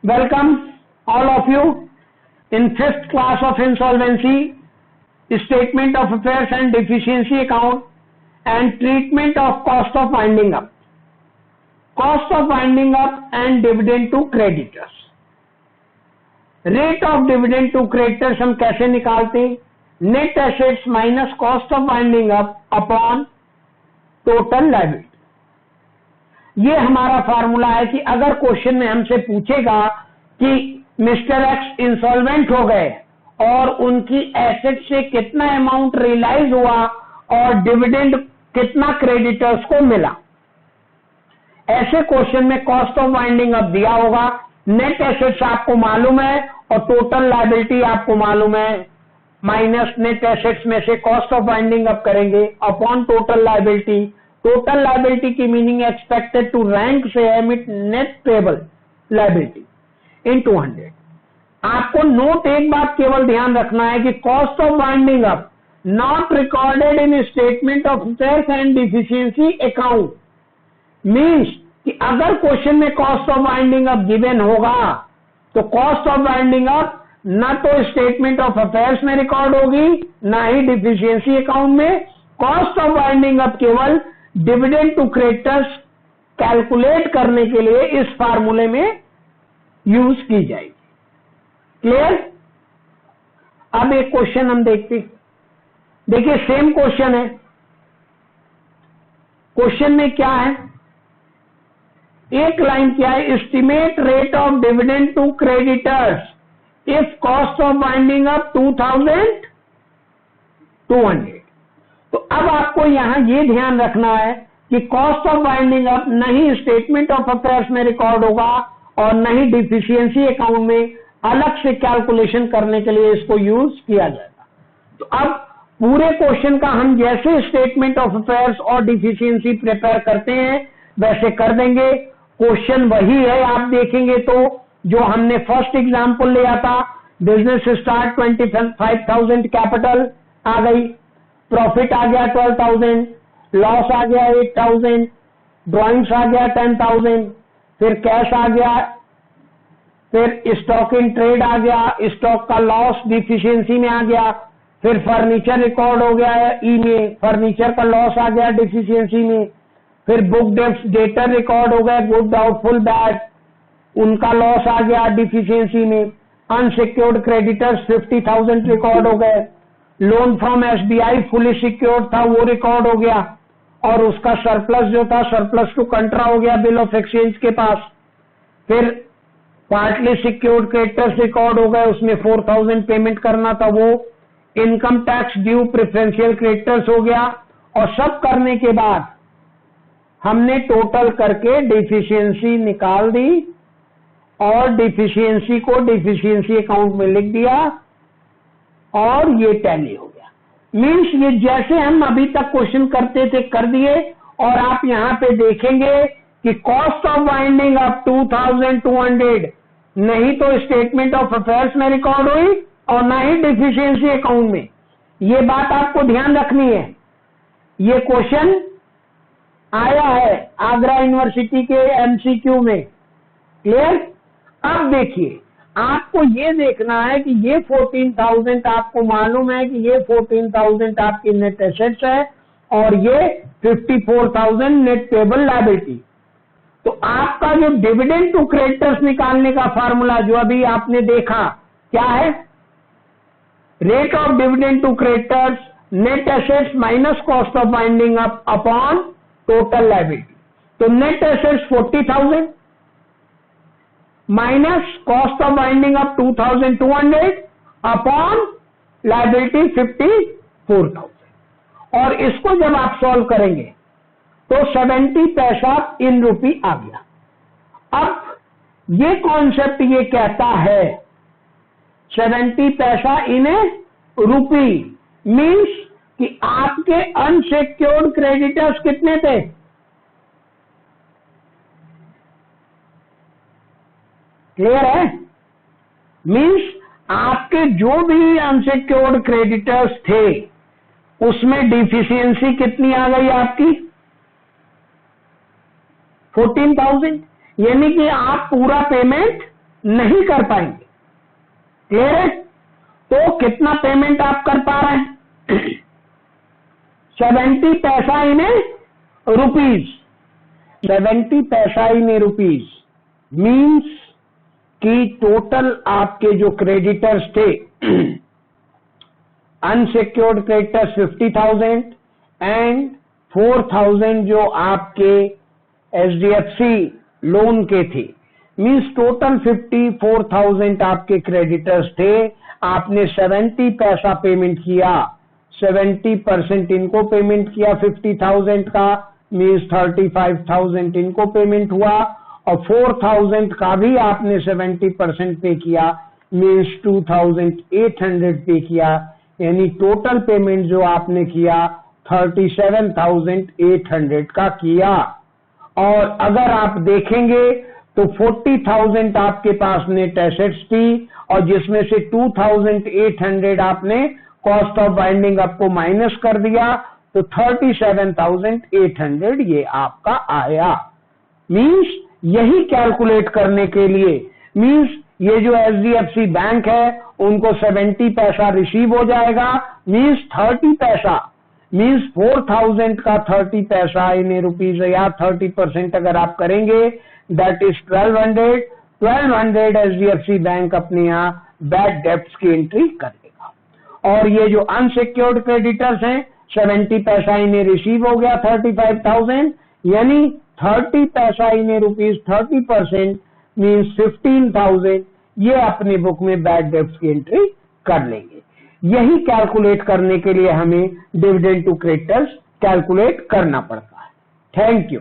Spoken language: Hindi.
Welcome all of you in fifth class of insolvency, statement of affairs and deficiency account and treatment of cost of winding up. Cost of winding up and dividend to creditors. Rate of dividend to creditors हम कैसे निकालते हैं? Net assets minus cost of winding up upon total liability. ये हमारा फार्मूला है कि अगर क्वेश्चन में हमसे पूछेगा कि मिस्टर एक्स इंसॉल्वेंट हो गए और उनकी एसेट से कितना अमाउंट रियलाइज हुआ और डिविडेंड कितना क्रेडिटर्स को मिला, ऐसे क्वेश्चन में कॉस्ट ऑफ वाइंडिंग अप दिया होगा, नेट एसेट्स आपको मालूम है और टोटल लायबिलिटी आपको मालूम है, माइनस नेट एसेट्स में से कॉस्ट ऑफ वाइंडिंग अप करेंगे upon total liability. Total liability की मीनिंग एक्सपेक्टेड टू रैंक से एमिट नेट पेबल लायबिलिटी इन 200। आपको नोट एक बात केवल ध्यान रखना है कि cost of winding up not recorded in statement of affairs and deficiency account means कि अगर क्वेश्चन में cost of winding up given होगा तो कॉस्ट ऑफ वाइंडिंग अप ना तो स्टेटमेंट ऑफ अफेयर्स में रिकॉर्ड होगी ना ही डिफिशियंसी अकाउंट में। कॉस्ट ऑफ वाइंडिंग अप केवल डिविडेंड टू क्रेडिटर्स कैलकुलेट करने के लिए इस फार्मूले में यूज की जाएगी। क्लियर? अब एक क्वेश्चन हम देखते, देखिए सेम क्वेश्चन है। क्वेश्चन में क्या है, एक लाइन क्या है, estimate rate of dividend to creditors if cost of winding up 2200। तो अब आपको यहां यह ध्यान रखना है कि कॉस्ट ऑफ वाइंडिंग अप नहीं स्टेटमेंट ऑफ अफेयर्स में रिकॉर्ड होगा और नहीं डिफिशियंसी अकाउंट में, अलग से कैलकुलेशन करने के लिए इसको यूज किया जाएगा। तो अब पूरे क्वेश्चन का हम जैसे स्टेटमेंट ऑफ अफेयर्स और डिफिशियंसी प्रिपेयर करते हैं वैसे कर देंगे। क्वेश्चन वही है, आप देखेंगे तो जो हमने फर्स्ट एग्जांपल लिया था, बिजनेस स्टार्ट 25,000 कैपिटल आ गई, प्रॉफिट आ गया 12,000, लॉस आ गया 8,000, ड्रॉइंग्स आ गया 10,000, फिर कैश आ गया, फिर स्टॉक इन ट्रेड आ गया, स्टॉक का लॉस डिफिशियंसी में आ गया, फिर फर्नीचर रिकॉर्ड हो गया है ई में, फर्नीचर का लॉस आ गया डिफिशियंसी में, फिर बुक डेब्ट्स डेटर रिकॉर्ड हो गए, गुड डाउटफुल बैड, उनका लॉस आ गया डिफिशियंसी में, अनसिक्योर्ड क्रेडिटर्स 50,000 रिकॉर्ड हो गए, loan from SBI fully secured था वो रिकॉर्ड हो गया और उसका सरप्लस जो था सरप्लस टू कंट्रा हो गया बिल ऑफ एक्सचेंज के पास, फिर पार्टली सिक्योर्ड क्रेडिटर्स रिकॉर्ड हो गए, उसमें 4,000 पेमेंट करना था वो, income tax due preferential creditors हो गया और सब करने के बाद हमने टोटल करके डिफिशियंसी निकाल दी और डिफिशियंसी को डिफिशियंसी अकाउंट में लिख दिया और ये टैली हो गया। मींस ये जैसे हम अभी तक क्वेश्चन करते थे कर दिए और आप यहां पे देखेंगे कि कॉस्ट ऑफ वाइंडिंग अप 2200 नहीं तो स्टेटमेंट ऑफ अफेयर्स में रिकॉर्ड हुई और ना ही डिफिशियंसी अकाउंट में। ये बात आपको ध्यान रखनी है। ये क्वेश्चन आया है आगरा यूनिवर्सिटी के एमसीक्यू में। क्लियर? अब देखिए आपको ये देखना है कि ये 14,000 आपको मालूम है कि ये 14,000 आपकी नेट एसेट्स है और ये 54,000 नेट पेबल लायबिलिटी। तो आपका जो डिविडेंड टू क्रेडिटर्स निकालने का फार्मूला जो अभी आपने देखा क्या है, rate of dividend to creditors net assets minus cost of winding up upon total liability. तो net assets 40,000 minus cost of winding up 2,200 upon liability 54,000 और इसको जब आप सॉल्व करेंगे तो 70 पैसा इन रूपी आ गया। अब ये कॉन्सेप्ट ये कहता है 70 पैसा इन रूपी मीन्स कि आपके अनसिक्योर्ड क्रेडिटर्स कितने थे? क्लियर है? मीन्स आपके जो भी अनसिक्योर्ड क्रेडिटर्स थे उसमें डिफिशियंसी कितनी आ गई आपकी? 14,000। यानी कि आप पूरा पेमेंट नहीं कर पाएंगे। क्लियर है? तो कितना पेमेंट आप कर पा रहे हैं? 70 पैसा इन रुपीज। 70 पैसा इन रुपीज मीन्स कि टोटल आपके जो क्रेडिटर्स थे, अनसिक्योर्ड क्रेडिटर्स 50,000 एंड 4,000 जो आपके HDFC लोन के थे, मीन्स टोटल 54,000 आपके क्रेडिटर्स थे। आपने 70 पैसा पेमेंट किया, 70% इनको पेमेंट किया 50,000 का, मीन्स 35,000 इनको पेमेंट हुआ, और 4,000 का भी आपने 70% पे किया, मीन्स 2,800 पे किया। यानी टोटल पेमेंट जो आपने किया 37,800 का किया। और अगर आप देखेंगे तो 40,000 आपके पास नेट एसेट्स थी, और जिसमें से 2,800 आपने कॉस्ट ऑफ बाइंडिंग आपको माइनस कर दिया, तो 37,800 ये आपका आया। मीन्स यही कैलकुलेट करने के लिए, मीन्स ये जो HDFC बैंक है उनको 70 पैसा रिसीव हो जाएगा, मीन्स 30 पैसा, मीन्स 4,000 का 30 पैसा इन रुपीज या 30% अगर आप करेंगे, दैट इज 1200 HDFC बैंक अपने यहाँ बैड डेब्ट्स की एंट्री करेगा। और ये जो अनसिक्योर्ड क्रेडिटर्स हैं 70 पैसा इन्हें रिसीव हो गया 35,000, यानी 30 पैसा इन्हें रुपीज 30% मीन्स 15,000 ये अपने बुक में बैड डेब्ट्स की एंट्री कर लेंगे। यही कैलकुलेट करने के लिए हमें डिविडेंड टू क्रेडिटर्स कैलकुलेट करना पड़ता है। Thank you.